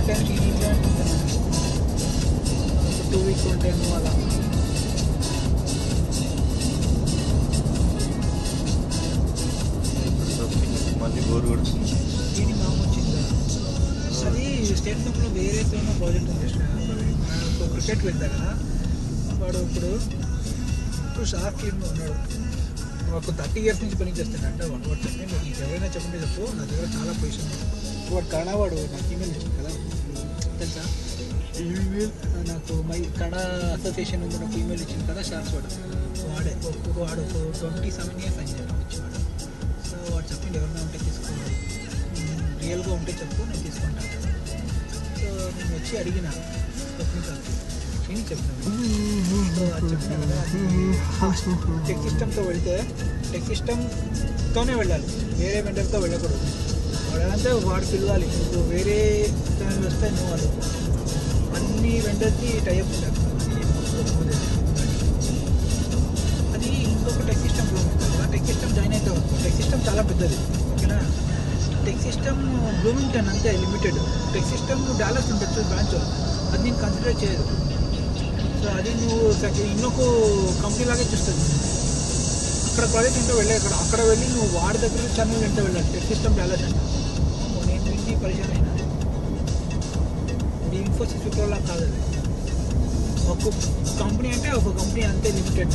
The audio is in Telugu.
టైం టీవీలో అనుకుంటున్నాను 2 వీక్స్ ఉంటాను అలా. మళ్ళీ బోర్ కొడుతుంది. దీని మామ వచ్చిందా అది స్టేట్ బ్యాంక్లో వేరేతో ప్రాజెక్ట్ ఉంది. మనకు క్రికెట్ వెళ్తా కదా వాడు ఇప్పుడు షార్క్ టీమ్లో ఉన్నాడు. వాడు 30 years నుంచి పని చేస్తాడంట. వాడు చెప్పండి మీకు ఎవరైనా చెప్పండి చెప్పు, నా దగ్గర చాలా పొజిషన్. వాడు కన్నడ, వాడు నాకు ఈమెయిల్ ఇచ్చింది కదా తెలుసా, నాకు కన్నడ అసోసియేషన్ ఉంది, నాకు ఈమెయిల్ ఇచ్చింది కదా షార్క్స్. వాడు 27 years అని చెప్పి వచ్చేవాడు. సో వాడు చెప్పింది ఎవరైనా ఉంటే తీసుకోవాలి, రియల్గా ఉంటే చెప్పు నేను తీసుకుంటాను. సో నేను వచ్చి అడిగిన చెప్పినాను. సో అది చెప్పినా కదా, టెక్ సిస్టమ్తో వెళ్తే టెక్ సిస్టమ్తోనే వెళ్ళాలి, వేరే వెండర్తో వెళ్ళకూడదు. వాడంటే వాడు పిలవాలి. ఇప్పుడు వేరే దానిలో వస్తే నువ్వు వాళ్ళు అన్ని వెండర్కి టైప్ ఉంటారు. అది ఇంకొక టెక్ సిస్టమ్లో ఉంటుంది కదా, టెక్ సిస్టమ్ జాయిన్ అయితే టెక్ సిస్టమ్ చాలా పెద్దది ఓకేనా. టెక్ సిస్టమ్ బ్లూమింగ్టన్ అంతే లిమిటెడ్. టెక్ సిస్టమ్ డాలర్స్ ఉంటుంది బ్రాంచ్, అది నేను కన్సిడర్ చేయదు. సో అది నువ్వు ఇంకొక కంపెనీ లాగే చూస్తుంది. అక్కడ ప్రాజెక్ట్ ఏంటో వెళ్ళే అక్కడ వెళ్ళి నువ్వు వాడి దగ్గర ఛానల్ ఏంటో వెళ్ళాలి. టెక్ సిస్టమ్ డాలర్స్ అంటే నేను విని పరిచయం అయినా. ఇది ఇన్ఫోసిస్ విప్రోలా కాదు, అది ఒక కంపెనీ అంటే ఒక కంపెనీ అంతే లిమిటెడ్.